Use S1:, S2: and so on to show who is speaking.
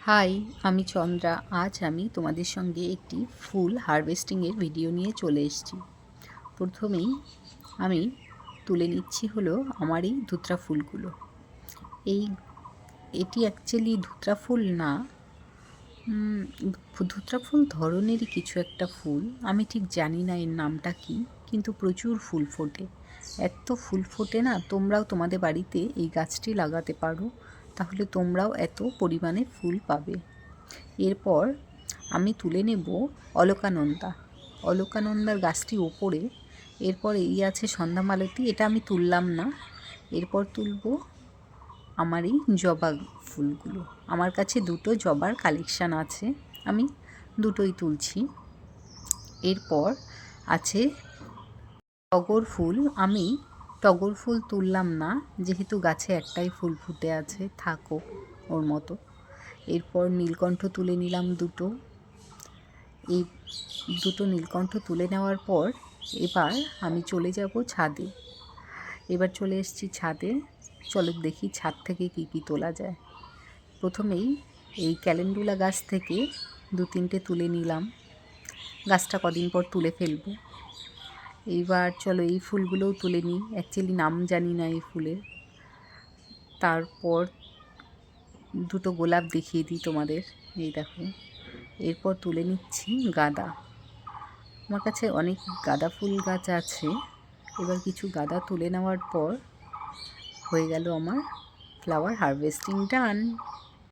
S1: High, আমি চন্দ্রা। আজ আমি তোমাদের সঙ্গে একটি ফুল হারভেস্টিংয়ের ভিডিও নিয়ে চলে এসেছি। প্রথমেই আমি তুলে নিচ্ছি হলো আমার এই ধুতরা ফুলগুলো। এটি অ্যাকচুয়ালি ধুতরা ফুল না, ধুতরা ফুল ধরনেরই কিছু একটা ফুল। আমি ঠিক জানি না এর নামটা কি, কিন্তু প্রচুর ফুল ফোটে। এত ফুল ফোটে না, তোমরাও তোমাদের বাড়িতে এই গাছটি লাগাতে পারো, তাহলে তোমরাও এত পরিমাণে ফুল পাবে। এরপর আমি তুলে নেব অলকানন্দা। অলকানন্দার গাছটি ওপরে। এরপর এই আছে সন্ধ্যামালতী, এটা আমি তুললাম না। এরপর তুলব আমার এই জবা ফুলগুলো। আমার কাছে দুটো জবার কালেকশান আছে, আমি দুটোই তুলছি। এরপর আছে টগর ফুল। আমি টগর ফুল তুললাম না, যেহেতু গাছে একটাই ফুল ফুটে আছে, থাকো ওর মতো। এরপর নীলকণ্ঠ তুলে নিলাম দুটো। এই দুটো নীলকণ্ঠ তুলে নেওয়ার পর এবার আমি চলে যাব ছাদে। এবার চলে এসেছি ছাদে। চলো দেখি ছাদ থেকে কি কি তোলা যায়। প্রথমেই এই ক্যালেন্ডুলা গাছ থেকে দু তিনটে তুলে নিলাম, গাছটা কদিন পর তুলে ফেলবো। এইবার চলো এই ফুলগুলোও তুলে নিই, অ্যাকচুয়ালি নাম জানি না এই ফুলের। তারপর দুটো গোলাপ দেখিয়ে দিই তোমাদের, এই দেখো। এরপর তুলে নিচ্ছি গাঁদা। আমার কাছে অনেক গাঁদা ফুল গাছ আছে। এবার কিছু গাঁদা তুলে নেওয়ার পর হয়ে গেল আমার ফ্লাওয়ার হারভেস্টিং ডান।